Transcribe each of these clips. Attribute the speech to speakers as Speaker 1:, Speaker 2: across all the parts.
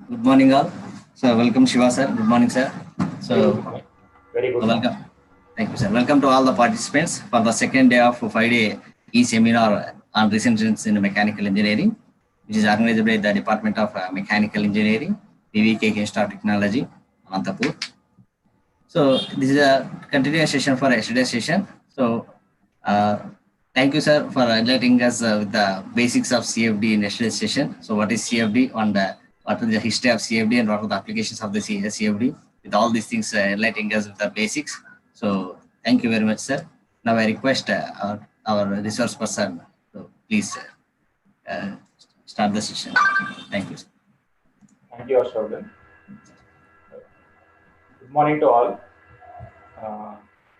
Speaker 1: Good morning, all. So, welcome, Shiva, sir. Good morning, sir. So,
Speaker 2: Very good morning. Very good morning.
Speaker 1: welcome. Thank you, sir. Welcome to all the participants for the second day of 5-day e-seminar on recent trends in mechanical engineering, which is organized by the Department of Mechanical Engineering, PVKK Institute of Technology, Ananthapur. So, this is a continuous session for yesterday's session. So, uh, thank you, sir, for highlighting us with the basics of CFD in yesterday's session. So, what is CFD and what is the history of CFD and what are the applications of the CFD? With all these things, enlightening us with the basics. So, thank you very much, sir. Now, I request our resource person to please start the session. Thank you, sir.
Speaker 2: Thank you, Ashwin. Good morning to all.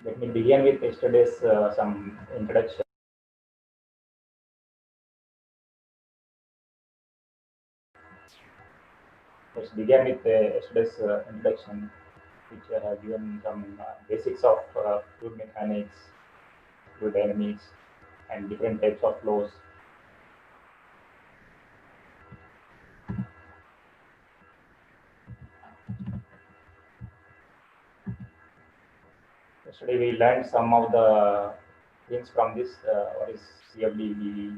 Speaker 2: Let me begin with yesterday's some introduction. Let's begin with yesterday's introduction, which I have given some basics of fluid mechanics, fluid dynamics, and different types of flows. Yesterday we learned some of the things from this. What is CFD? We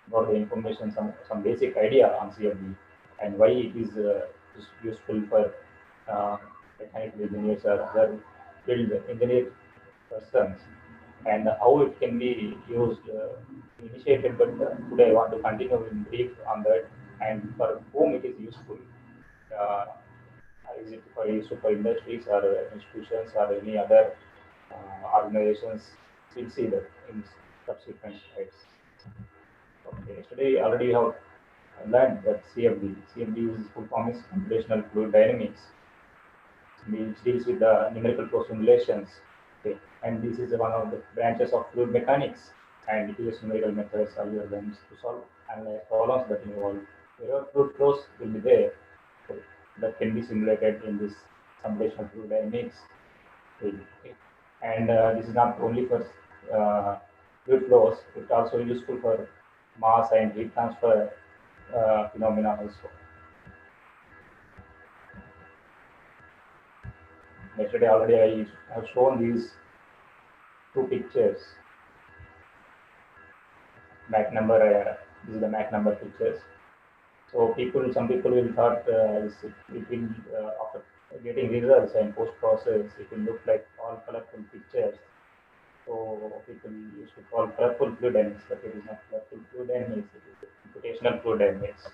Speaker 2: got the information, some basic idea on CFD and why it is useful for mechanical engineers or other field engineer persons, and how it can be used initiated. But today I want to continue in brief on that and for whom it is useful. Uh, is it for useful for industries or institutions or any other organizations? We'll see that in subsequent slides. Okay, yesterday already have learned that CFD. CFD is full form is computational fluid dynamics, which deals with the numerical flow simulations. Okay, and this is one of the branches of fluid mechanics, and it uses numerical methods, algorithms to solve analyze problems that involve wherever fluid flows will be there. Okay, that can be simulated in this computational fluid dynamics. Okay. And this is not only for fluid flows; it's also useful for mass and heat transfer phenomena also. Yesterday already I have shown these two pictures. Mac number. This is the Mac number pictures. So some people will thought it will after getting results and post process, it will look like all colorful pictures. So people used to call colorful fluid dynamics, but it is not colorful fluid dynamics. It is computational fluid dynamics.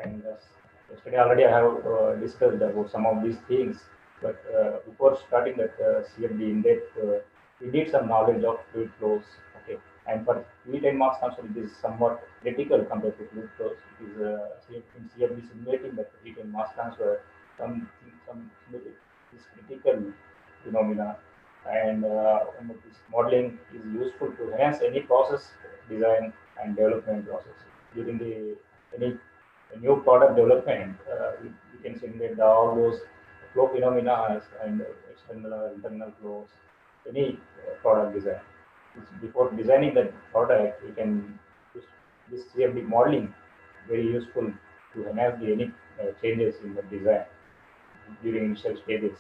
Speaker 2: And yesterday already I have discussed about some of these things. But before starting that CFD in depth, we need some knowledge of fluid flows. Okay, and for heat and mass transfer, it is somewhat critical compared to fluid flows. It is in CFD simulating that heat and mass transfer, some is critical phenomena, and this modeling is useful to enhance any process design and development process during the any new product development. We can simulate all those flow phenomena and external or internal flows, any product design. Before designing that product, we can use this CFD modeling very useful to enhance the any changes in the design during initial stages.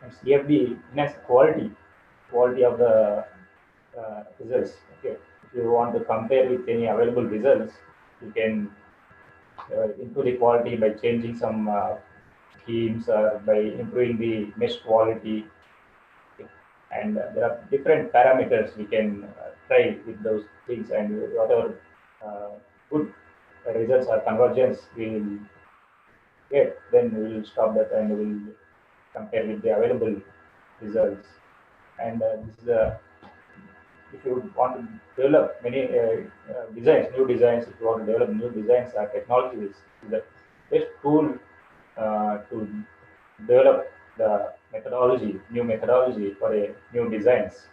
Speaker 2: And CFD enhance quality of the results. Okay, if you want to compare with any available results, you can improve the quality by changing some schemes or by improving the mesh quality. Okay. And there are different parameters we can try with those things, and whatever good results or convergence we will get, then we will stop that and we will compare with the available results. And this is if you want to develop many designs, new designs, if you want to develop new designs or technologies, the best tool to develop the methodology, new methodology for a new designs.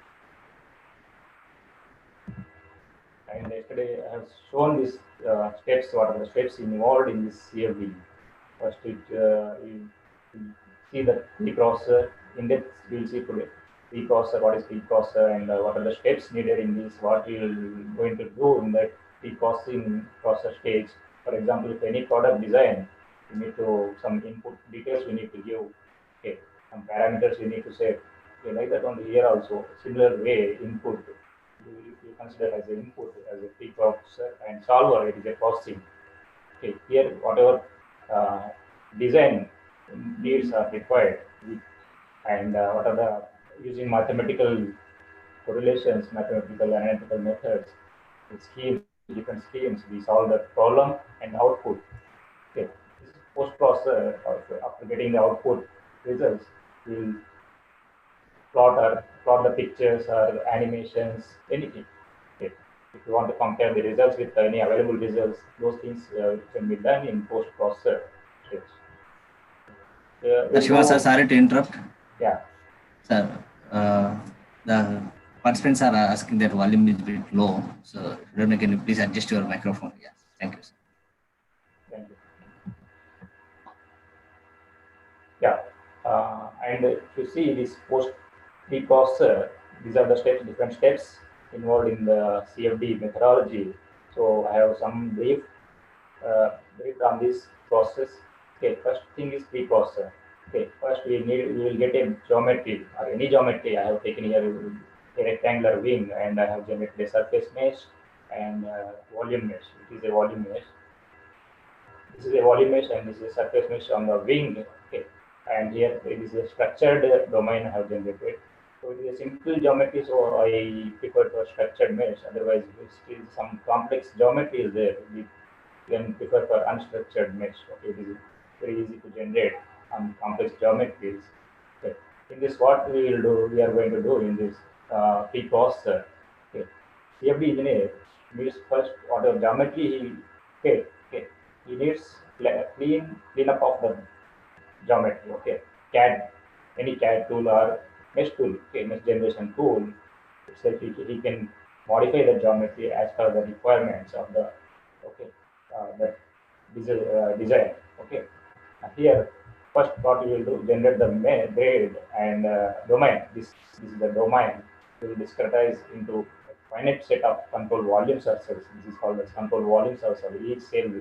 Speaker 2: And yesterday I have shown these steps, what are the steps involved in this CFD. First, we see the preprocessor. In depth, we'll see today preprocessor, what is preprocessor, and what are the steps needed in this, what we will going to do in that preprocessing process stage, For example, if any product design, we need to some input details we need to give. Okay, some parameters we need to set. Okay, like that only here also similar way input. You consider as an input as a preprocessor and solver it is a processing. Okay, here whatever uh, design needs are required and what are the using mathematical correlations, mathematical analytical methods, schemes, different schemes, we solve the problem and output. Okay, this post processor after getting the output results, we'll plot the pictures or animations, anything. Okay. If you want to compare the results with any available results, those things can be done in post processor stage. We'll
Speaker 1: Shiva sir,
Speaker 2: go,
Speaker 1: sorry to interrupt.
Speaker 2: yeah.
Speaker 1: Sir, the participants are asking that volume is a bit low. So, Rona, can you please adjust your microphone? Yes, thank you, sir.
Speaker 2: Thank you. Yeah, and if you see this post preprocessor, these are the steps, different steps involved in the CFD methodology. So I have some brief on this process. Okay, first thing is preprocessor. Okay, first we will get a geometry or any geometry. I have taken here a rectangular wing and I have generated a surface mesh and volume mesh. It is a volume mesh. This is a volume mesh and this is a surface mesh on the wing. Okay, and here it is a structured domain I have generated. So it is a simple geometry, so I prefer to a structured mesh. Otherwise, if still some complex geometry is there, we can prefer for unstructured mesh. Okay, it is very easy to generate on complex geometries. Okay. In this, what we will do, we are going to do in this preprocessor. Okay. CFD engineer needs first whatever geometry okay, he needs clean up of the geometry. Okay, CAD, any CAD tool or mesh tool, okay, mesh generation tool itself, he can modify the geometry as per the requirements of the okay that design. Okay, here first what we will do, generate the grade and domain. This is the domain. We will discretize into a finite set of control volumes or cells. This is called as control volumes or cell. Each cell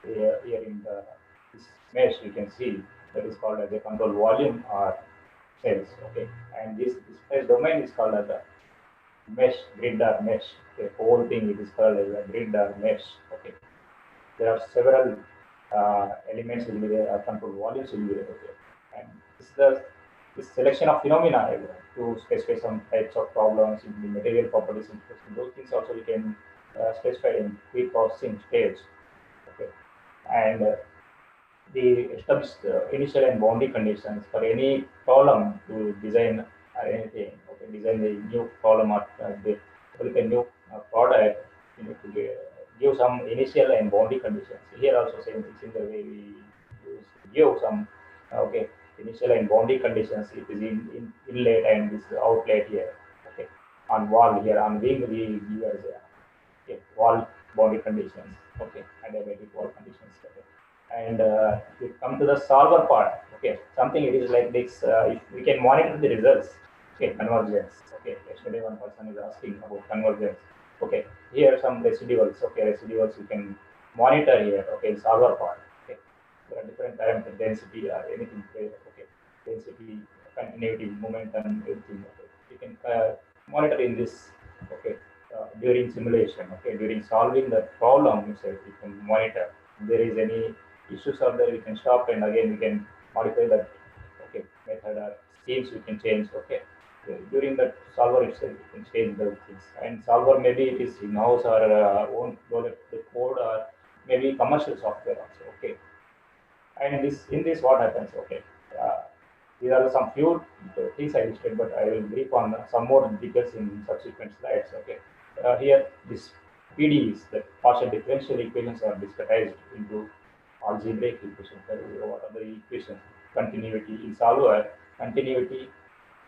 Speaker 2: here in the this mesh we can see that is called as a control volume or cells. Okay, and this mesh domain is called as a mesh, grid or mesh. Okay, whole thing it is called as a grid or mesh. Okay, there are several elements will be there, control volumes will be there. Okay, and this selection of phenomena to specify some types of problems in the material properties. Those things also we can specify in pre-processing stage. Okay, and the established initial and boundary conditions for any problem to design or anything. Okay, design a new problem or develop a new product. You need to give some initial and boundary conditions. Here also same thing, similar way we use give some okay initial and boundary conditions. It is in inlet and this outlet here. Okay, on wall here on wing we give as a okay, wall boundary conditions. Okay, and diabetic wall conditions. Okay, and if you come to the solver part, okay, something it is like this. If we can monitor the results, okay, convergence. Okay, yesterday one person is asking about convergence. Okay, here some residuals. Okay, residuals you can monitor here. Okay, solver part. Okay, there are different parameters, density or anything. Okay, density, continuity, momentum, everything. Okay, you can monitor in this. Okay, during simulation. Okay, during solving the problem itself, you can monitor. If there is any issues are there, we can stop and again we can modify that okay method or schemes we can change. Okay, during that solver itself we can change those things. And solver maybe it is in-house or own the code or maybe commercial software also. Okay, and this in this what happens. Okay, uh, these are some few things I listed, but I will brief on some more details in subsequent slides. Okay, here this PDEs, the partial differential equations, are discretized into algebraic equations. What are the equations? Continuity in solver, continuity,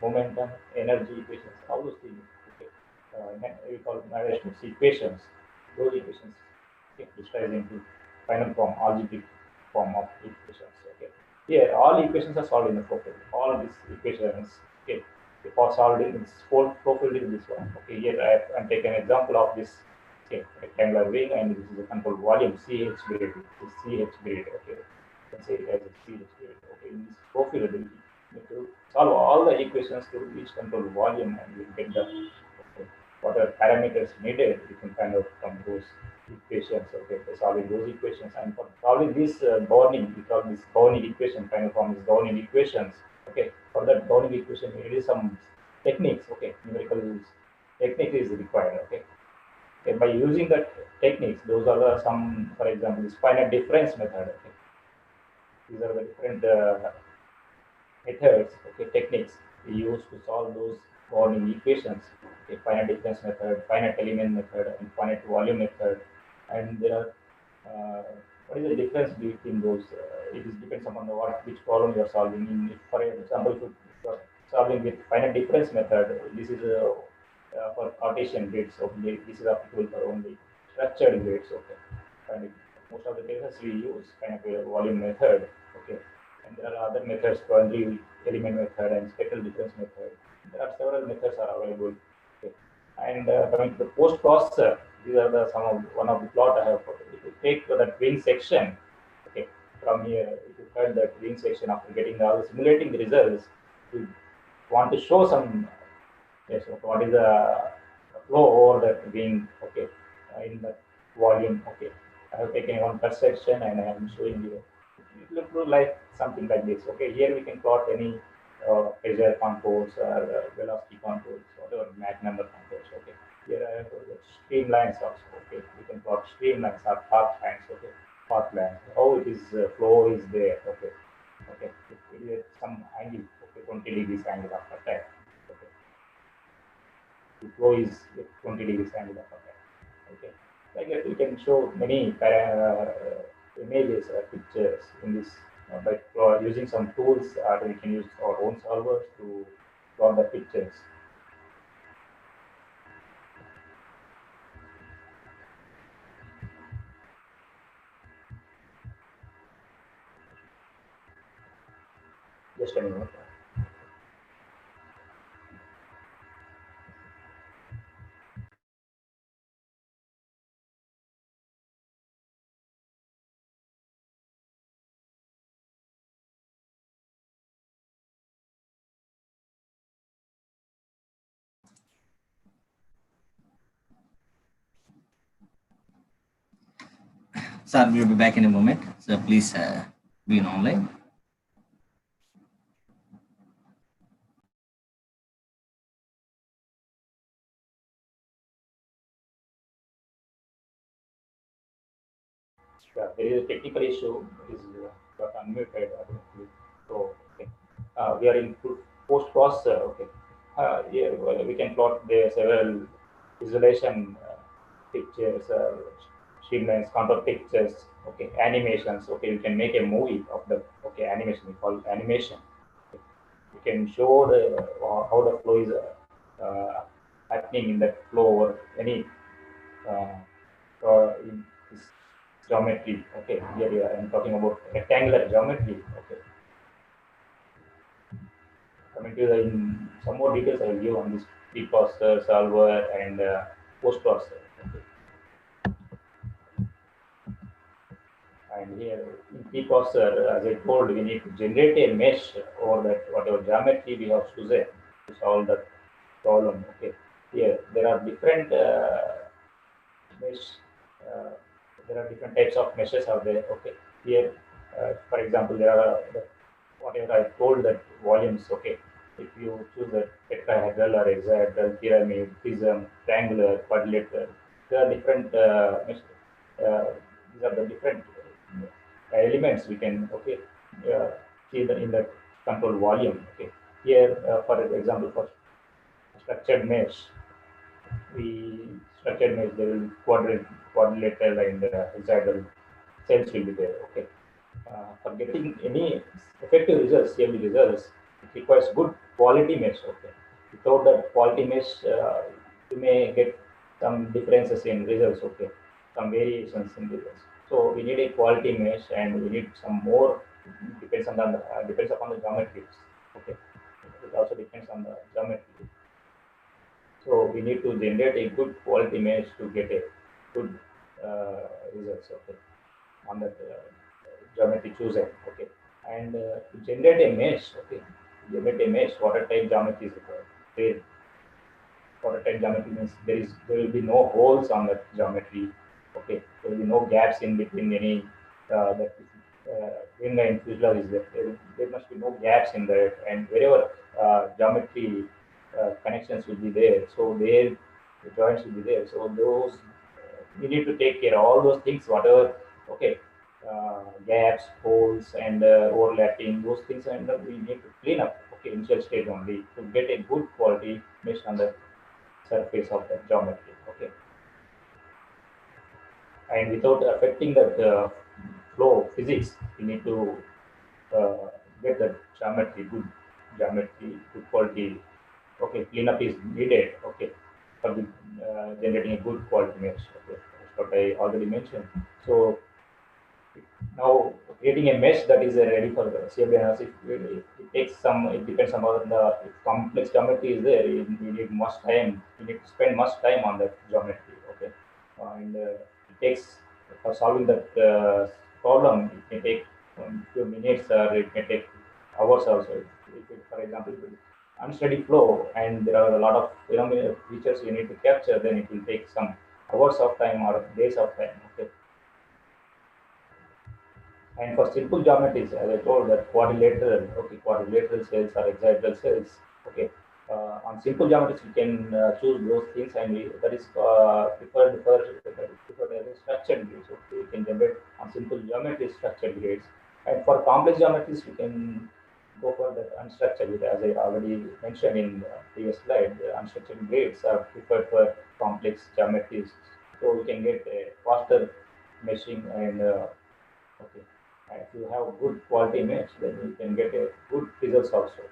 Speaker 2: momentum, energy equations, all those things. Okay, we call Navier-Stokes equations. Those equations disguised into final form, algebraic form of equations. Okay, here all equations are solved in the profile. All these equations, okay, for solved in this whole profile is this one. Okay, here I am taking an example of this okay, rectangular wing, and this is the control volume, CH grid. This is CH grid, okay. You can say it as a CH grid, okay. In this flow field, we need to solve all the equations to each control volume, and we get the okay, whatever parameters needed. We can find out from those equations, okay. By solving those equations, and for solving this governing, we call this governing equation, kind of form is governing equations, okay. For that governing equation, we need some techniques, okay. Numerical technique is required, okay. Okay, by using that techniques, those are the some, for example, this finite difference method. Okay. These are the different methods, okay, techniques we use to solve those governing equations. Okay, finite difference method, finite element method, and finite volume method. And there are what is the difference between those? It is depends upon the which problem you are solving. For example, if you are solving with finite difference method, this is for Cartesian grids. Okay, this is applicable for only structured grids. Okay, and most of the cases we use kind of a volume method. Okay, and there are other methods, boundary element method and spectral difference method. There are several methods are available. Okay. And coming to the post processor, these are the some of one of the plot I have put. If you take that wing section, okay, from here, if you cut that wing section after getting all the simulating the results, you want to show some yes, okay, what is the flow over that wing, okay, in the volume, okay. I have taken one cut section and I am showing you. It look like something like this. Okay, here we can plot any pressure contours or velocity contours, whatever Mach number contours. Okay, here I have streamlines also. Okay, we can plot streamlines or path lines. Okay, path lines. How it is flow is there. Okay, okay. It is some angle. Okay, 20 degrees angle of attack. Okay, the flow is 20 degrees angle of attack. Okay, like that we can show many images or pictures in this by using some tools, or we can use our own solvers to plot the pictures. Just a minute.
Speaker 1: Sir, we'll be back in a moment. So please be online.
Speaker 2: Yeah, there is a technical issue. It is got unmuted. So okay. We are in post processor. Okay. Here we can plot the several visualization pictures, streamlines, contour pictures. Okay, animations. Okay, you can make a movie of the okay animation. We call it animation. Okay. You can show the how the flow is happening in that flow or any uh, in this geometry. Okay, here I am talking about rectangular geometry. Okay, coming to the in some more details I will give on this pre-processor, solver, and post-processor. Okay. And here in pre-processor, as I told, we need to generate a mesh over that whatever geometry we have chosen to solve that problem. Okay, here there are different mesh. Uh, there are different types of meshes out there. Okay, here, for example, there are whatever I told that volumes. Okay, if you choose a tetrahedral or hexahedral, pyramid, prism, triangular, quadrilateral, there are different these are the different elements we can uh, see in the control volume. Okay, here for example for structured mesh we structured mesh, there will quadrilateral and hexagonal cells will be there. Okay. For getting any effective results, CMD results, it requires good quality mesh. Okay. Without that quality mesh, you may get some differences in results. Okay. Some variations in results. So we need a quality mesh, and we need some more. Depends on the depends upon the geometry. Okay. It also depends on the geometry. So we need to generate a good quality mesh to get a good results, okay, on that geometry chosen, okay. And to generate a mesh, okay, generate a mesh, watertight geometry is required. Watertight geometry means there will be no holes on that geometry, okay. There will be no gaps in between any that wing and fuselage is there. There must be no gaps in that, and wherever geometry connections will be there, so there the joints will be there. So those we need to take care of all those things, whatever, okay, gaps, holes, and overlapping, those things, and we need to clean up, okay, initial stage only to get a good quality mesh on the surface of the geometry, okay, and without affecting the flow physics, we need to uh, get the geometry, good quality. Okay, cleanup is needed. Okay, for the, generating a good quality mesh. Okay, that's what I already mentioned. So now creating a mesh that is ready for the CFD analysis, it takes some. It depends on the if complex geometry is there. You need much time. You need to spend much time on that geometry. Okay, and it takes for solving that problem. It may take few minutes, or it may take hours also. For example, if it is unsteady flow and there are a lot of phenomena features you need to capture, then it will take some hours of time or days of time. Okay. And for simple geometries, as I told that quadrilateral, okay, quadrilateral cells or hexagonal cells, okay. On simple geometries, we can choose those things, and that is preferred as a structured grades. Okay, we can generate on simple geometry structured grades, and for complex geometries, we can go for the unstructured grade. As I already mentioned in the previous slide, the unstructured grades are preferred for complex geometries, so we can get a faster meshing and okay. If you have good quality image, then you can get a good results also.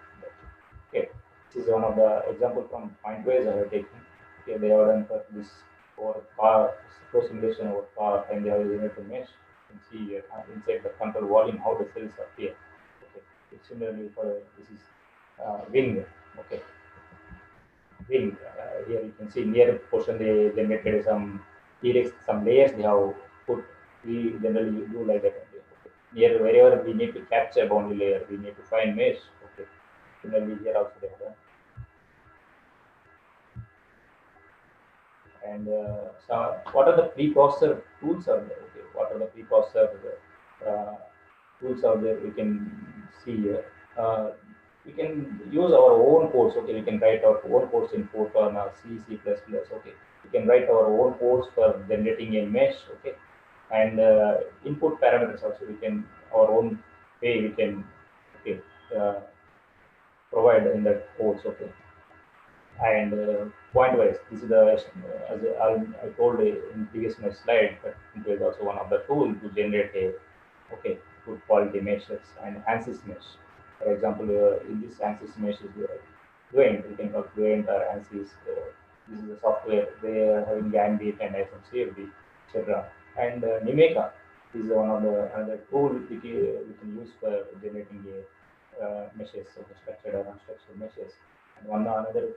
Speaker 2: Okay, this is one of the example from Pointwise I have taken. Okay, they have done for this for car flow simulation over car, and they have used to mesh. You can see here inside the control volume how the cells appear. Okay, it's similarly for this is wing. Okay, wing. Here you can see near portion they generated some T-Rex, some layers they have put. We generally do like that. Okay. Here wherever we need to capture boundary layer, we need to find mesh. Okay. Similarly here also they have done. And so what are the preprocessor tools are there? Okay. What are the preprocessor uh, tools out there? We can see here. We can use our own codes. Okay, we can write our own codes in Fortran or C++. Okay, we can write our own codes for generating a mesh. Okay, and input parameters also we can our own way we can okay uh, provide in that codes. Okay, and point wise this is the as I told in previous my slide, but it is also one of the tool to generate a okay good quality meshes and ANSYS mesh. For example, in this ANSYS mesh is Fluent, you can call Fluent or ANSYS. This is the software they are having Gambit and SMCFD, etc. And Nimeka is one of the another tool we can use for generating a meshes, so structured or unstructured meshes. And one another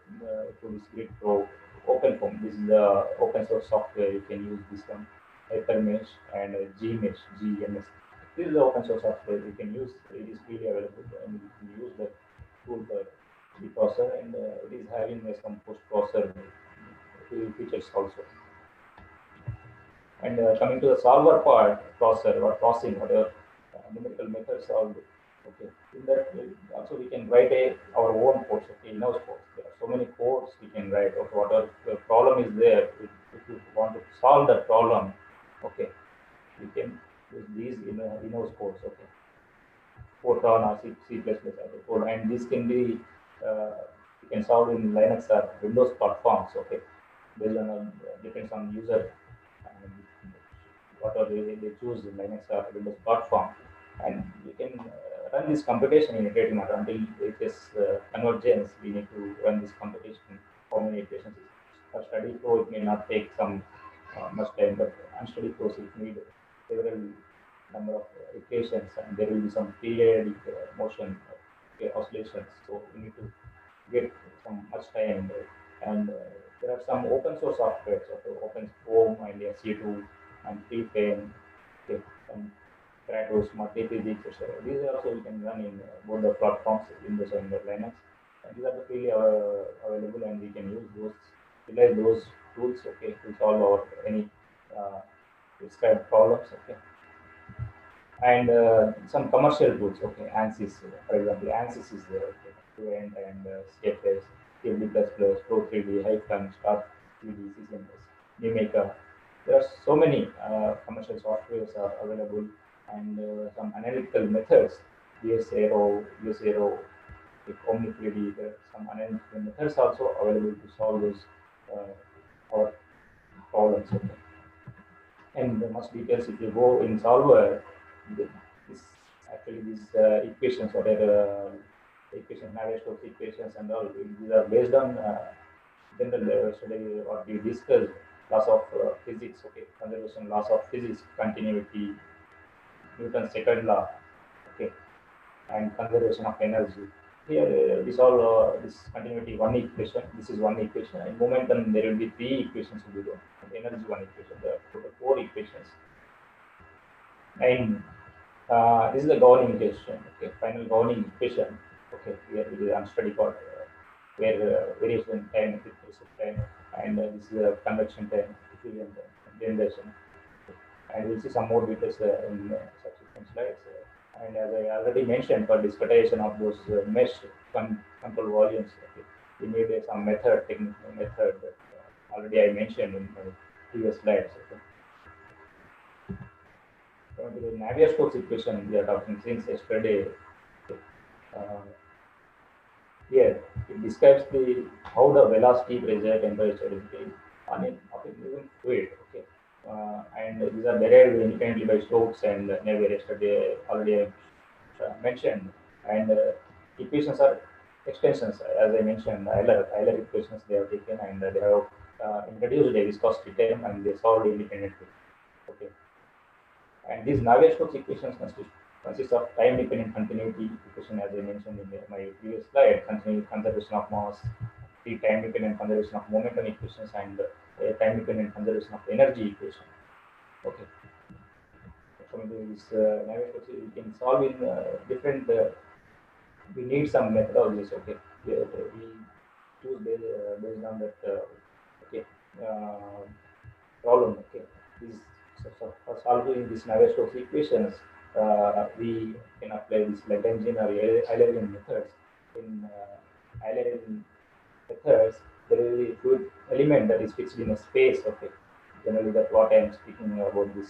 Speaker 2: tool is Grid Pro OpenFOAM. This is the open source software. You can use this one, HyperMesh and GMesh, GMS. This is the open source software you can use. It is freely available, and you can use the tool for the processor, and it is having some post processor features also. And coming to the solver part, processor or processing, whatever numerical methods solved. Okay, in that also we can write our own codes. Okay, in-house codes. There are so many codes we can write. Okay, whatever the problem is there, if you want to solve that problem, okay, we can use these in-house codes. Okay, Fortran or C++ as a code, and this can be you can solve in Linux or Windows platforms. Okay, based on depends on user and whatever they choose in Linux or Windows platform, and we can run this computation in iterative manner until it is convergence. We need to run this computation how many iterations. For study flow, it may not take some much time, but unsteady flows it need several number of iterations, and there will be some periodic motion oscillations. So we need to get some much time and there are some open source softwares, okay, open home and SU2 and Prefane, okay, and Kratos, multi-physics, etc. These are also you can run in both the platforms, Windows and Linux. And these are the freely available, and we can use those, utilize those tools, okay, to solve our any uh, prescribed problems, okay. And some commercial tools, okay, ANSYS, for example, ANSYS is there, okay, Fluent and CFS, CFD++, Pro3D, Hyphen, Star 3D, CCMS, NewMaker. There are so many commercial softwares are available, and some analytical methods, VS Aero, US Aero, like Omni3D, there are some analytical methods also available to solve those our problems, okay. And much details if you go in solver, this actually these equations, whatever equations, Navier-Stokes equations and all, these are based on general yesterday what we discussed, laws of physics, okay, conservation laws of physics, continuity, Newton's second law, okay, and conservation of energy. Here, this all this continuity one equation. This is one equation. In momentum, there will be three equations will be there. Energy one equation. There are total four equations. And this is the governing equation. Okay, final governing equation. Okay, here it is unstudied part where variation time, differential time, and this is convection time, diffusion time, generation. And we'll see some more details in subsequent slides. And as I already mentioned, for discretization of those mesh control volumes, okay, we need some method, technical method that already I mentioned in my previous slides. Okay. So the Navier-Stokes equation we are talking since yesterday. Okay. Here it describes the how the velocity, pressure, temperature is being on a given fluid. Okay. And these are derived independently by Stokes and Navier yesterday already I mentioned. And equations are extensions, as I mentioned, Euler equations they have taken, and they have introduced a viscosity term and they solved independently. Okay. And these Navier-Stokes equations consist of time-dependent continuity equation, as I mentioned in my previous slide, continuity conservation of mass, the time-dependent conservation of momentum equations, and time-dependent conservation of energy equation. Okay. From this Navier-Stokes, we can solve in different. We need some methodologies. Okay. We choose based on that. Okay. Uh, problem. Okay, these for solving these Navier-Stokes equations, we can apply this Lagrangian or Eulerian methods. In Eulerian methods, there is a fluid element that is fixed in a space. Okay, generally that's what I am speaking about this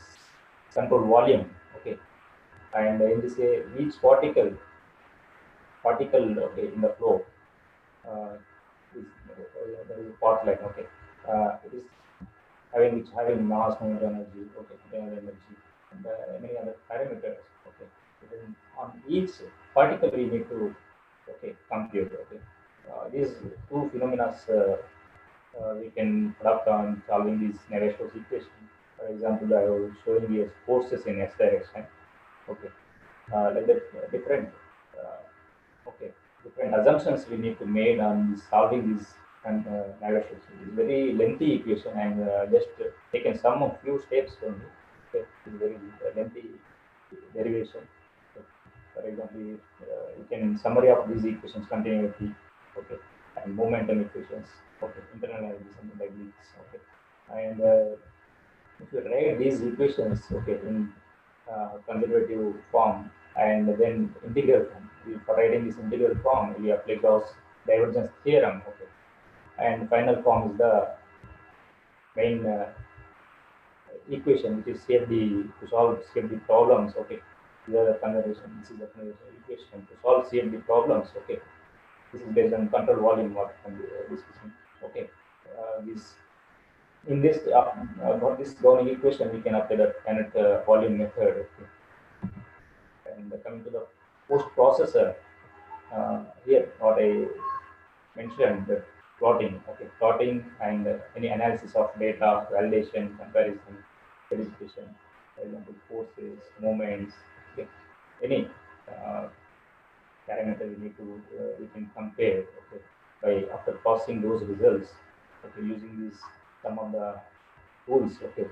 Speaker 2: control volume. Okay, and in this each particle okay in the flow uh, there is a part line. Okay, it is having mass, moment, energy, okay, container energy, and many other parameters. Okay, then on each particle we need to okay compute. Okay, these two phenomena we can product on solving these Navier-Stokes equation. For example, I was showing you forces in S direction. Okay, like that different. Okay, different assumptions we need to make on solving these and Navier-Stokes. It's very lengthy equation and just taken some of few steps only. Okay, it's very lengthy derivation. Okay. For example, you can summary of these equations continuity, okay, and momentum equations, okay, internal energy, something like this, okay, and if you write these equations, okay, in conservative form and then integral form, for writing this integral form, we apply Gauss divergence theorem, okay, and final form is the main equation, which is CFD to solve CFD problems, okay. These are the conservation. This is the conservation equation to solve CFD problems, okay. This is based on control volume what discussion, okay. This in this for this governing equation we can apply the Planet volume method. Okay. And coming to the post processor, here what I mentioned the plotting, okay, plotting and any analysis of data, validation, comparison, verification, for example, forces, moments, okay, any uh, parameter we need to we can compare, okay, by after passing those results, Okay, using these some of the tools. Okay,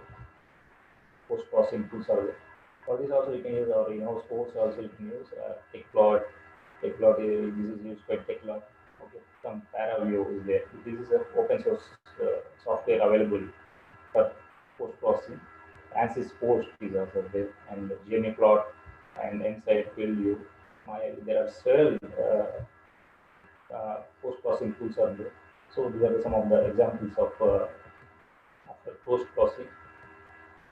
Speaker 2: post processing tools are there. For this also you can use our in-house codes also you can use Techplot. Techplot this is used by Techplot. Okay, some ParaView is there. This is an open source software available for post processing. ANSYS Post is also there, and GNA plot and Insight Field View. There are several post processing tools are there. So these are some of the examples of after post processing.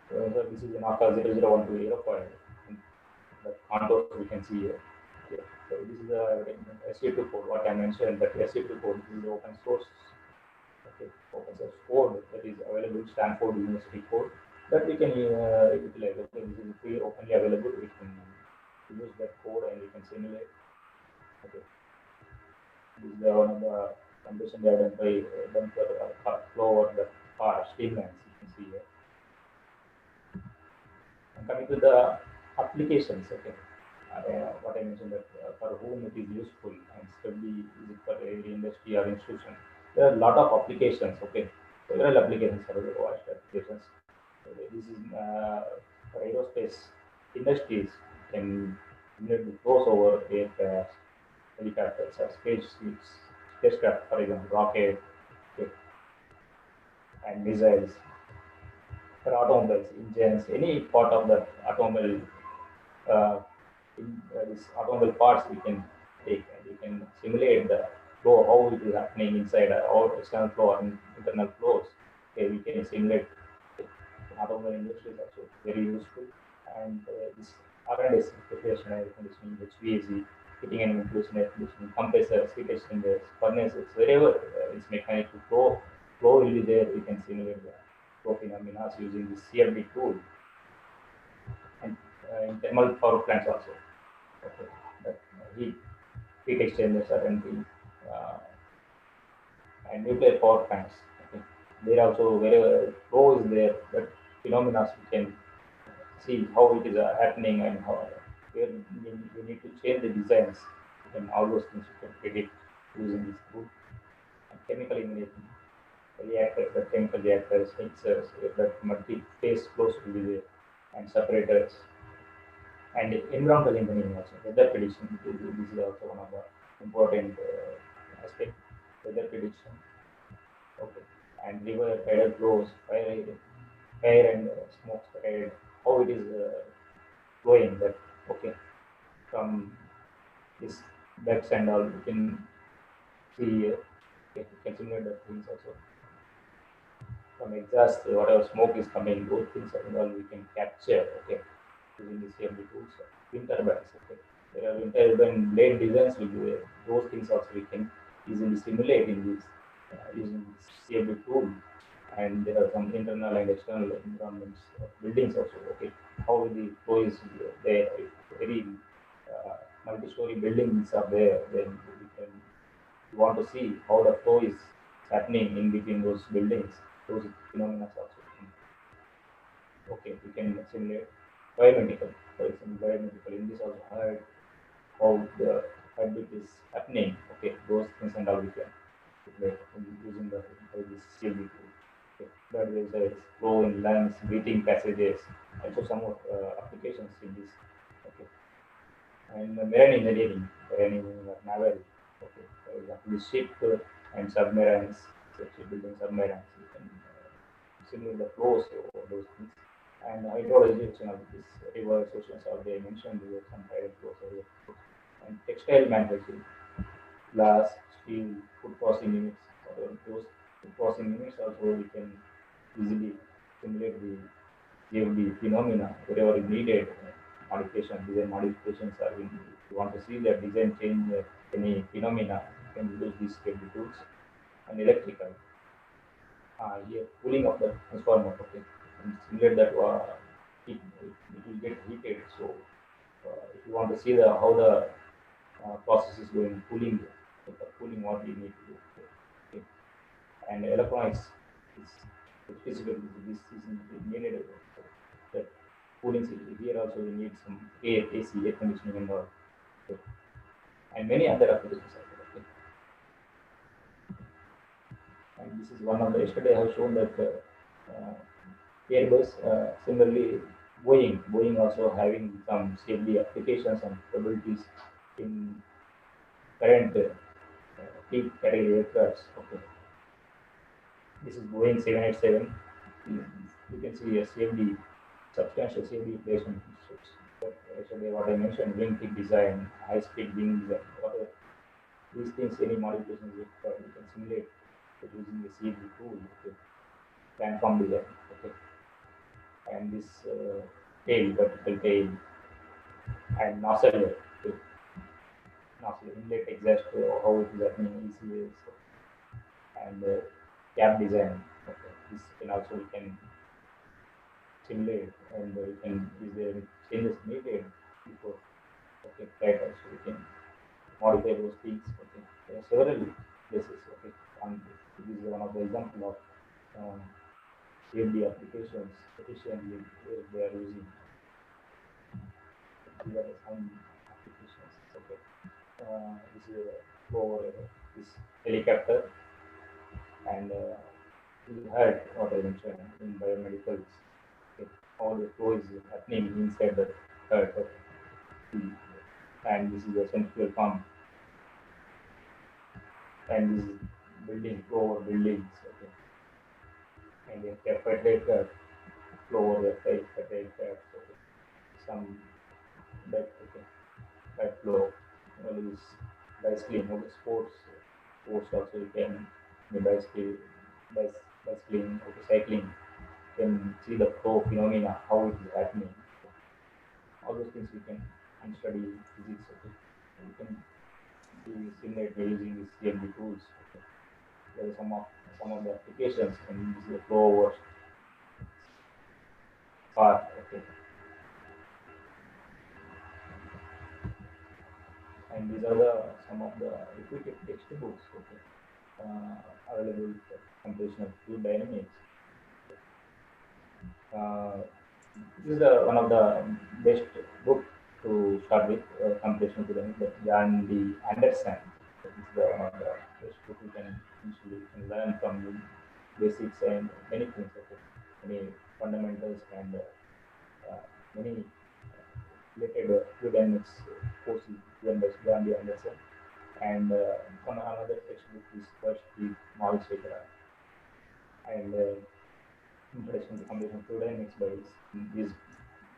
Speaker 2: So this is an ARCA 0012 aerofoil. The contours we can see here. Yeah. So this is the SC2 code. What I mentioned that SC2 code is the open source. Okay, open source code that is available, Stanford University code that we can utilize. Okay, this is free, openly available. We can use that code and we can simulate. Okay, this is one of the condition they have done for flow or the car streamlines. You can see here. And coming to the applications, okay. What I mentioned that for whom it is useful and study is it for every industry or institution. There are a lot of applications. Okay, several applications for the watched applications. So this is for aerospace industries can simulate the flows over aircraft, helicopters, or spacecraft, for example, rocket, okay, and missiles. For automobiles, engines, any part of the automobile uh, these automobile parts we can take and we can simulate the flow, how it is happening inside or external flow and internal flows. Okay, we can simulate automobile industry is also very useful. And this R&S refrigeration, air conditioning, HVAC, heating and ventilation, air conditioning, compressors, heat exchangers, furnaces, wherever it's mechanical flow will be there, we can simulate the flow phenomena using this CFD tool. And in thermal power plants also. Okay, that heat exchangers are empty, uh, and nuclear power plants. Okay, there also wherever flow is there, that phenomena we can see how it is happening and how where we need to change the designs and all those things we can predict using this tool. And chemical engineering reactors, the chemical reactors, mixers, that multi-phase flows will be there, and separators. And environmental engineering also, weather prediction. This is also one of the important aspect, weather prediction. Okay, and river tidal flows, fire and smoke spread, how it is flowing. That okay, from this ducts and all, you can see. Okay, you can simulate the things also. From exhaust, whatever smoke is coming, those things and all we can capture. Okay, using the CFD tools. Wind turbines. Okay, there are wind turbine blade designs will be there. Those things also we can easily simulate in this using this CFD tool. And there are some internal and external environments of buildings also. Okay, how the flow is there. If very multi-story buildings are there, then we can we want to see how the flow is happening in between those buildings. Those phenomena also. Okay, we can simulate biomedical. For example, biomedical in this also how the heartbeat is happening. Okay, those things and all we can simulate using the this CLB tool. Okay, blood vessels, flow in lungs, breathing passages, also some of applications in this. Okay, and marine engineering, naval. Okay, for example, the ship and submarines, building submarines, you can simulate the flows of those things. And hydrologization of this river oceans are they mentioned there some tidal flows are there. And textile manufacturing, glass, steel, food processing units, those food processing units also we can easily simulate the GFD phenomena wherever is needed. Design modifications are in. If you want to see the design change, any phenomena, you can use these GFD tools. And electrical, here cooling of the transformer. Okay, and simulate that it will get heated. So if you want to see the how the process is going, cooling, so for cooling what we need to do. Okay. And electronics is specifically this is needed. The cooling here also we need some AC, air conditioning and all. Okay. And many other applications are there. Okay. And this is one of the, yesterday I have shown that Airbus, similarly Boeing also having some safety applications and capabilities in current fleet category aircrafts. Okay, this is Boeing 787. You can see a CFD, substantial CFD placement. But actually, what I mentioned, wing tip design, high speed wing design, whatever these things, any modifications you can simulate using the CFD tool. Okay, planform design. Okay, and this tail, vertical tail, and nozzle. Okay, nozzle inlet exhaust, how it is happening, ECS, and cap design. Okay, this can also we can simulate, and we can, is there any changes needed before, okay, right, also we can modify those things. Okay, there are several places. Okay, this is one of the example of CFD applications efficiently they are using. These are some applications. Okay, this is for this helicopter, and you heard what I mentioned in biomedicals. Okay, all the flow is happening inside the heart. Okay, and this is a centrifugal pump, and this is building flow over buildings. Okay, and the refrigerator flow over refrigerator. Okay, some that, okay, that flow. Is bicycling over sports also you can, the bicycling, okay, cycling, can see the flow phenomena, how it is happening. All those things we can study physics. Okay, we can simulate by using these CFD tools. Okay, there are some of the applications, and this is the flow over part. Okay, and these are some of the repeated textbooks. Okay, available for computational fluid dynamics. This is one of the best book to start with, computational fluid dynamics, but John D. Anderson. This is one of the best book you can usually learn from the basics and many things. Okay, many fundamentals and many related fluid dynamics courses given by John D. Anderson. And one another textbook is first the Maurice Vekara, and introduction to computational fluid dynamics by this.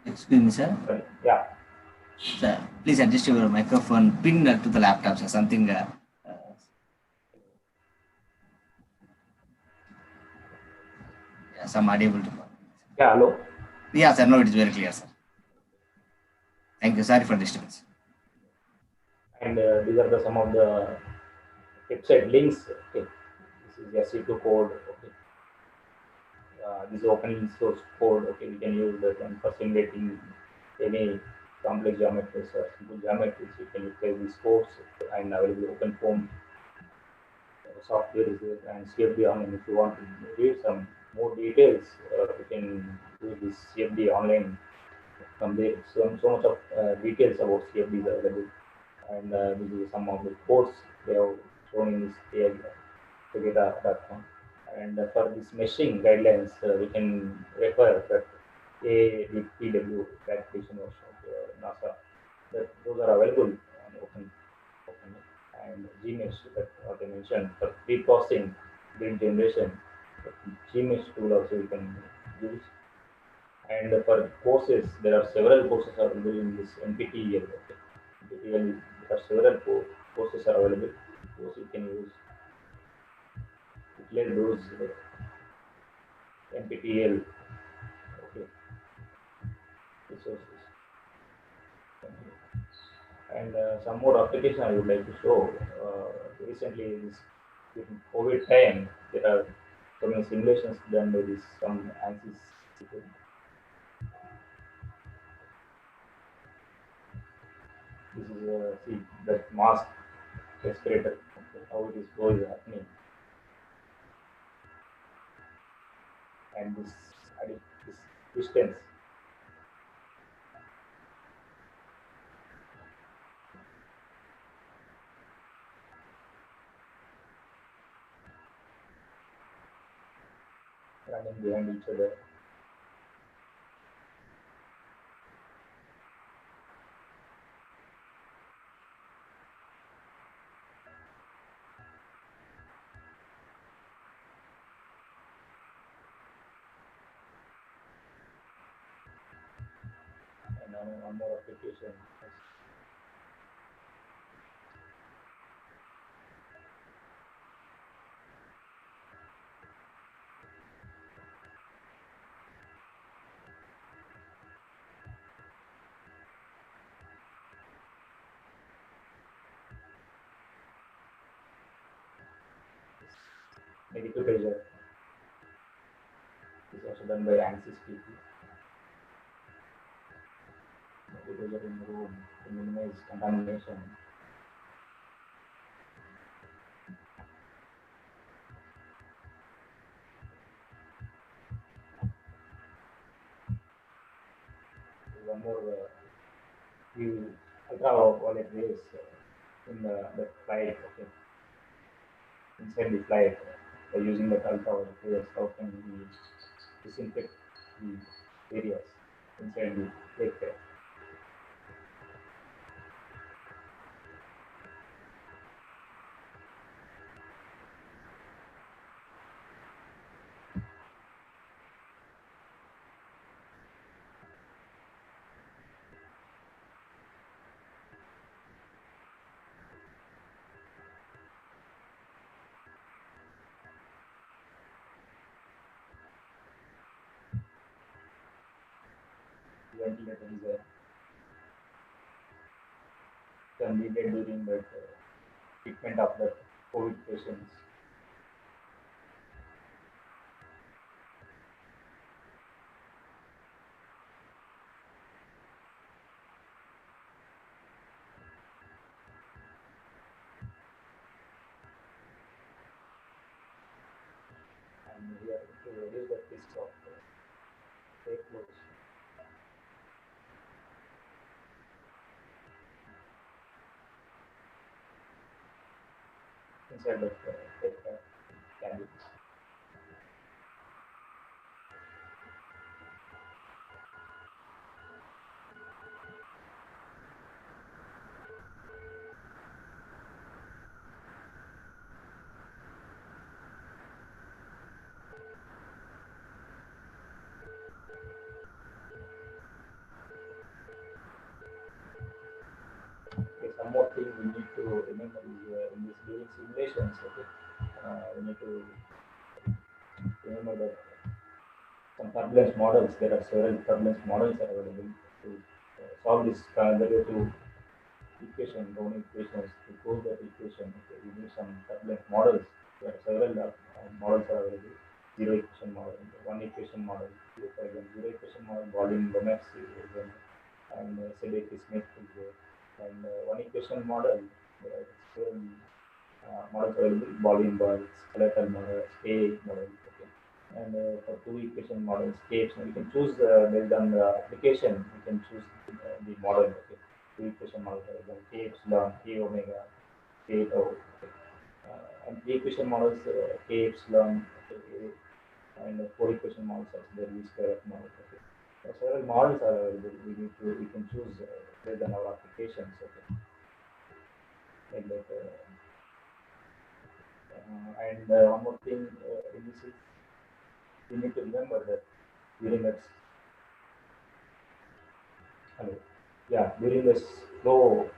Speaker 1: Excuse me, sir.
Speaker 2: Sorry, yeah.
Speaker 1: Sir, please adjust your microphone pin to the laptop, sir. Something. Yeah, some audible to.
Speaker 2: Yeah, hello.
Speaker 1: Yeah, sir. No, it is very clear, sir. Thank you. Sorry for disturbance.
Speaker 2: And these are some of the website links. Okay, this is SE2 code. Okay, this is open source code. Okay, we can use that one for simulating any complex geometries or simple geometries. You can utilize this course, and available open form software is there, and CFD online. If you want to read some more details, you can do this CFD online. From there, so much of details about CFD is available, and this is some of the codes they have shown in this data.com. And for this meshing guidelines, we can refer that ADPW clarification of NASA. That those are available on open, and Gmesh, that what I mentioned, for pre-processing grid generation, Gmesh tool also you can use. And for courses, there are several courses available in this NPTEL. Okay. NPTEL, there are several courses are available. Those you can use. Utilize those NPTEL, okay, resources. And some more application I would like to show. Recently, during COVID time, there are so many simulations done by this some ANSYS people. This is see that mask respirator, okay, how it is flow is happening, and this distance. standing behind each other. And one more application. Negative pressure is also done by ANSYS people. Negative pressure in the room to minimize contamination. One more view ultraviolet rays in the flight. Okay, inside the flight, by using the ultraviolet rays, how can we disinfect the areas inside the aircraft? Ventilator is needed during the treatment of the COVID patients. And we are to reduce the risk of fake clothes. Inside the aircraft cabin. Okay, some more thing we need to remember is in this during simulations. Okay, we need to remember that some turbulence models. There are several turbulence models are available to solve this conservative equation, Brown equations. To prove that equation, okay, we need some turbulence models. There are several models are available. Zero equation model, one equation model. For example, zero equation model, volume Lomax is there, and Sedate Smith is there. And one equation model, there are several models available. Volume Burns, skeletal model, A model. Okay. And for two equation models, Capes, we can choose based on the application. We can choose the model. Okay. Two equation model, for example, Capes, lambda, K omega, K tau. Okay. And three equation models, Capes, lambda, okay, and four equation models also there is square model. Okay. Several models are available. We can choose based on our applications. Okay. Like that. And one more thing in this is we need to remember that during that hello, yeah, during the slow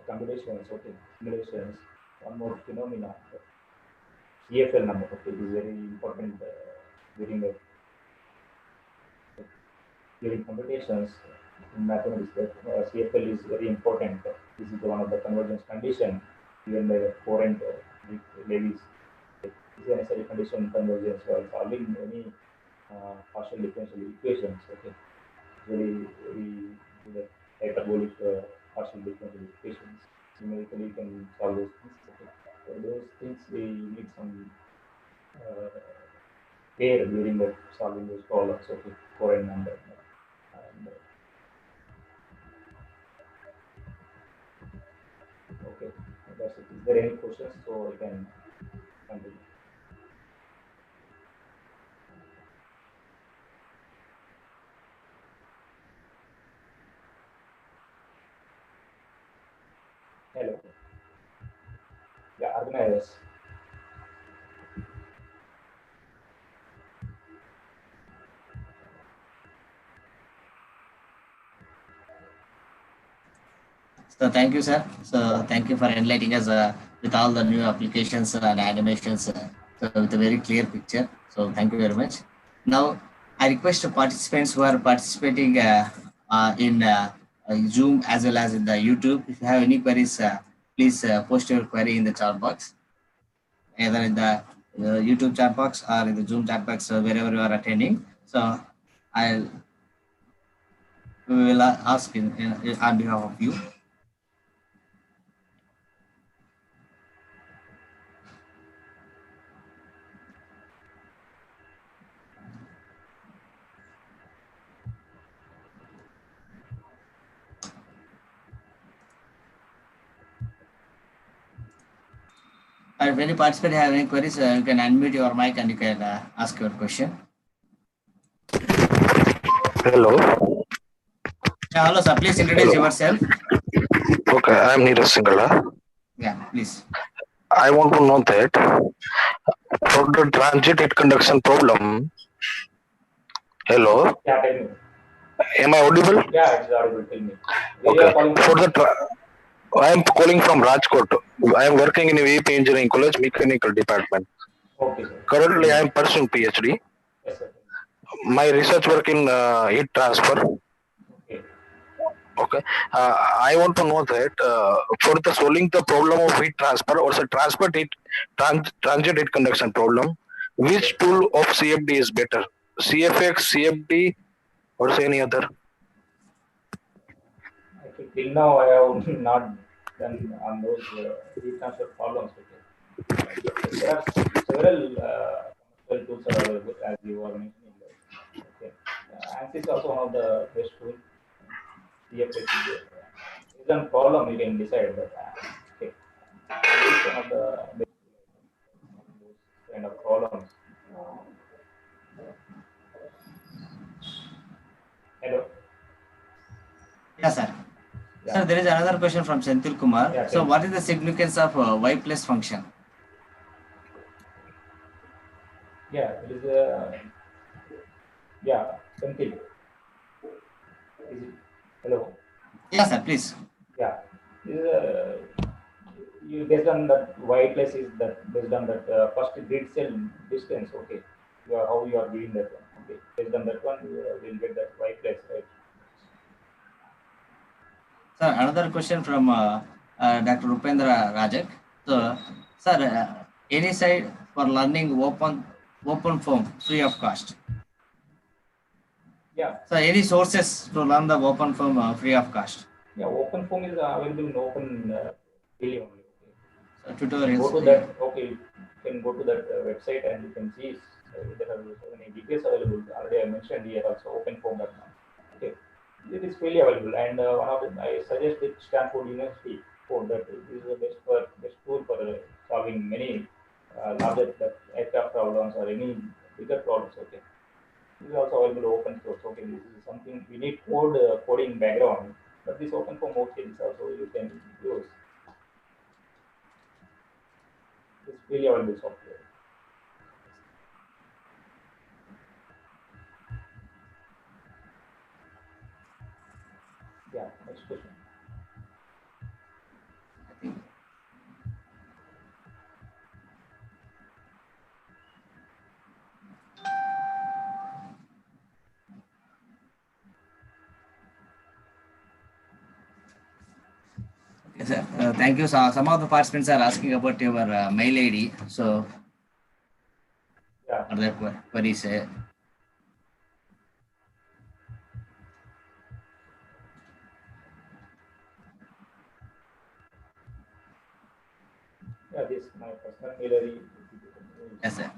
Speaker 2: computations, okay, simulations, one more phenomena, CFL number, okay, is very important during the during computations in mathematics. That CFL is very important. This is one of the convergence condition given by the current Levy's. This is a necessary condition convergence while solving any partial differential equations. Okay, very the hyperbolic partial differential equations. Numerically, you can solve those things. Okay. For those things, we need some uh, care during the solving those problems. Okay, for a number. And, okay, that's it. Is there any questions? So I can continue. Hello. Yeah, organizers.
Speaker 1: So thank you, sir.
Speaker 2: Yeah.
Speaker 1: So thank you for enlightening us with all the new applications and animations so with a very clear picture. So thank you very much. Now I request the participants who are participating in Zoom as well as in the YouTube. If you have any queries, please post your query in the chat box, either in the YouTube chat box or in the Zoom chat box, wherever you are attending. So I'll we will ask in on behalf of you. If any participant have any queries, you can unmute your mic and you can ask your question.
Speaker 3: Hello.
Speaker 1: Yeah, hello, sir. Please introduce
Speaker 3: Hello.
Speaker 1: yourself.
Speaker 3: Okay, I am Neeraj Singala.
Speaker 1: Yeah, please.
Speaker 3: I want to know that for the transit heat conduction problem. Hello,
Speaker 2: Yeah, tell me.
Speaker 3: am I audible?
Speaker 2: Yeah, it's audible. Tell me. Where you
Speaker 3: Okay.
Speaker 2: are calling
Speaker 3: For
Speaker 2: from?
Speaker 3: the I am calling from Rajkot. I am working in VP Engineering College, Mechanical Department.
Speaker 2: Okay, sir.
Speaker 3: Currently, I am pursuing PhD.
Speaker 2: Yes, sir.
Speaker 3: My research work in heat transfer.
Speaker 2: Okay.
Speaker 3: Okay. I want to know that for the solving the problem of heat transfer or the transit heat conduction problem, which tool of CFD is better? CFX, CFD, or any other?
Speaker 2: Actually, till now I have not done on those heat transfer problems. Okay. But there are several commercial tools are available as you were mentioning. Okay. ANSYS is also one of the best tools. CFS is there. Based on problem you can decide that. Okay. ANSYS is one of the best solving those kind of problems. Hello.
Speaker 1: Yes, sir.
Speaker 2: Yeah.
Speaker 1: Sir, there is another question from Senthil Kumar.
Speaker 2: Yeah. Tell
Speaker 1: So,
Speaker 2: me.
Speaker 1: what is the significance of y plus function?
Speaker 2: Yeah. It is a yeah. Something. Is it? Hello.
Speaker 1: Yes, sir, please.
Speaker 2: Yeah. This is you based on that y plus is that based on that first grid cell distance. Okay. How you are doing that one. Okay. Based on that one, you will get that y plus, right?
Speaker 1: Sir, another question from Dr. Rupendra Rajak. So, sir, any side for learning open form free of cost?
Speaker 2: Yeah.
Speaker 1: So, any sources to learn the open form free of cost?
Speaker 2: Yeah. Open form is available in open daily only. Okay.
Speaker 1: So,
Speaker 2: You can go
Speaker 1: tutorials.
Speaker 2: to
Speaker 1: Yeah.
Speaker 2: that. Okay. You can go to that website and you can see there are so many details available. Already I mentioned here also openform.com. Okay. It is freely available, and one of them I suggest it Stanford University for that. This is the best tool for solving many larger aircraft problems or any bigger problems. Okay, this is also available open source. Okay, this is something we need coding background, but this open form okay, this also you can use. It's freely available software. Yeah, next question.
Speaker 1: I think. Yes, sir. Thank you. So, some of the participants are asking about your mail ID. So,
Speaker 2: Yeah,
Speaker 1: are there queries?
Speaker 2: yeah, this my personal mail ID.
Speaker 1: Yes, sir.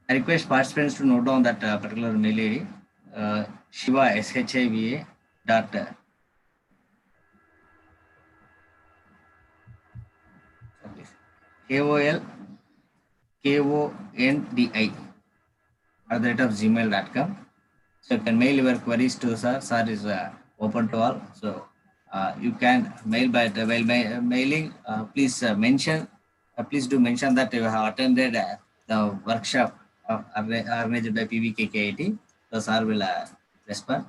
Speaker 1: I request participants to note down that particular mail ID, Shiva SHIVA dot KOL KONDI at the rate of gmail.com. So you can mail your queries to sir. Sir is open to all. So You can mail by while mailing. Please do mention that you have attended the workshop organized by PVKK. The sir will respond.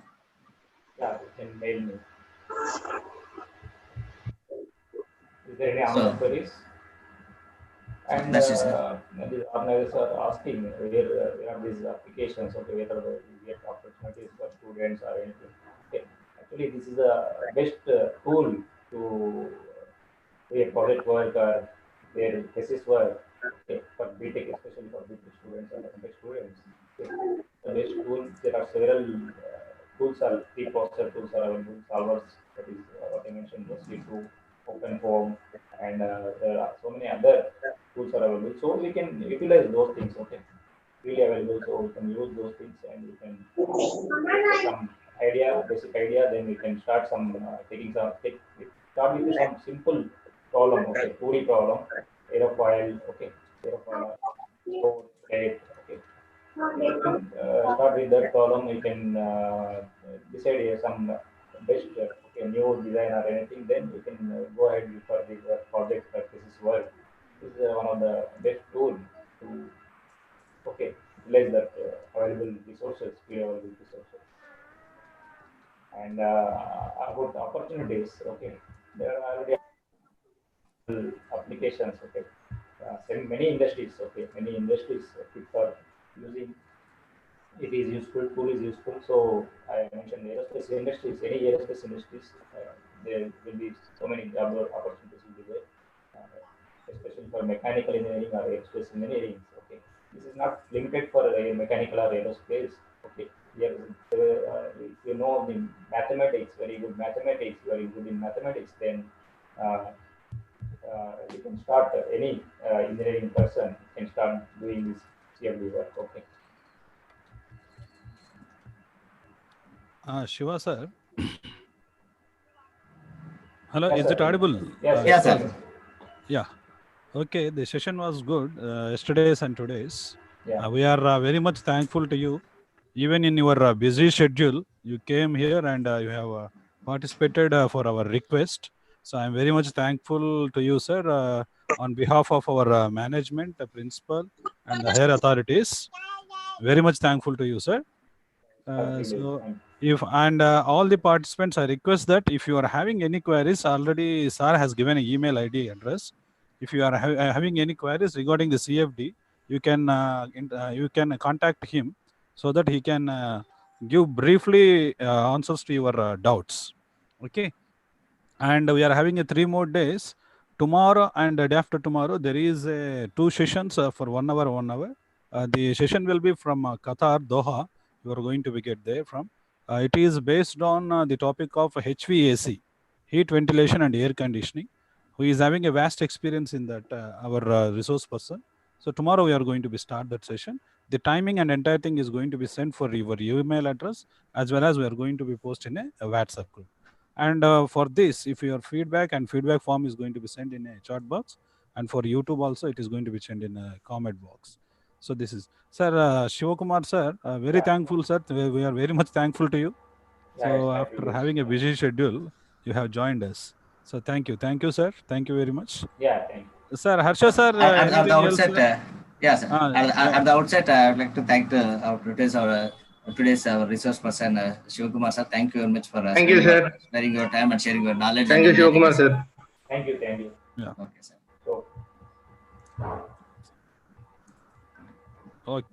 Speaker 2: Yeah, you can mail me. Is there any
Speaker 1: So
Speaker 2: other queries? And
Speaker 1: that's it, sir.
Speaker 2: the organizers are asking where are these applications, okay, whether we get opportunities for students or anything. Okay. Actually, this is the best tool to do a project work or their thesis work, okay, for BTech, especially for BTech students or MTech students. Okay. The best tool, there are several tools, are pre-processor tools are available, solvers, that is what I mentioned, mostly to open form, and there are so many other tools are available. So we can utilize those things, okay, freely available. So we can use those things and we can get some idea, basic idea. Then we can start some start with some simple problem, okay, 2D problem, aerofoil, okay, aerofoil, store, plate, okay. You can start with that problem. You can decide some best okay, new design or anything. Then you can go ahead for the project practices work. This is one of the best tool to okay utilize that available resources, free available resources. And about the opportunities, okay, there are already applications, okay. Many industries, okay, many industries people are using. It is useful, tool is useful. So I mentioned aerospace industries, any aerospace industries, there will be so many job opportunities will be there, especially for mechanical engineering or aerospace engineering. Okay, this is not limited for mechanical or aerospace. Okay, here if you know the mathematics, very good mathematics, very good in mathematics, then uh, you can start any engineering person can start doing this CFD work. Okay.
Speaker 4: Shiva sir. Hello,
Speaker 2: Yes,
Speaker 4: is it
Speaker 2: sir.
Speaker 4: audible?
Speaker 2: Yes,
Speaker 1: Yeah,
Speaker 2: yes,
Speaker 4: Shiva
Speaker 2: tell
Speaker 1: sir.
Speaker 2: me.
Speaker 4: sir. Yeah. Okay, the session was good. Yesterday's and today's.
Speaker 2: Yeah,
Speaker 4: We are very much thankful to you. Even in your busy schedule, you came here and you have participated for our request. So I'm very much thankful to you, sir, on behalf of our management, the principal, and the higher authorities. Very much thankful to you, sir.
Speaker 2: absolutely.
Speaker 4: So if and all the participants, I request that if you are having any queries, already sir has given an email ID address. If you are having any queries regarding the CFD, you can you can contact him so that he can give briefly answers to your doubts. Okay, and we are having a 3 more days. Tomorrow and day after tomorrow, there is 2 sessions for 1 hour, 1 hour. The session will be from Qatar, Doha. You are going to be get there from. It is based on the topic of HVAC, heat ventilation and air conditioning. Who is having a vast experience in that, our resource person. So tomorrow we are going to be start that session. The timing and entire thing is going to be sent for your email address, as well as we are going to be post in a WhatsApp group. And for this, if your feedback form is going to be sent in a chat box, and for YouTube also, it is going to be sent in a comment box. So this is, sir, Shivakumar sir, very
Speaker 2: Yeah,
Speaker 4: thankful, sir. We are very much thankful to you.
Speaker 2: yeah, yes,
Speaker 4: So
Speaker 2: thank you,
Speaker 4: after
Speaker 2: yes.
Speaker 4: having a busy schedule, you have joined us. So thank you, sir. Thank you very much.
Speaker 2: Yeah, thank you.
Speaker 4: Sir, Harsha sir,
Speaker 1: At the
Speaker 4: anything else,
Speaker 1: outset,
Speaker 4: sir?
Speaker 1: yes,
Speaker 4: Yeah.
Speaker 1: at the outset, I would like to thank today's our resource person, Shivakumar sir. Thank you very much for
Speaker 5: Thank you, sir.
Speaker 1: sparing your time and sharing your knowledge
Speaker 5: Thank
Speaker 1: and
Speaker 5: you,
Speaker 1: enlightening
Speaker 5: Shivakumar,
Speaker 1: us.
Speaker 5: sir.
Speaker 2: Thank you, thank you.
Speaker 4: Yeah.
Speaker 1: Okay, sir.
Speaker 2: So.
Speaker 4: Okay.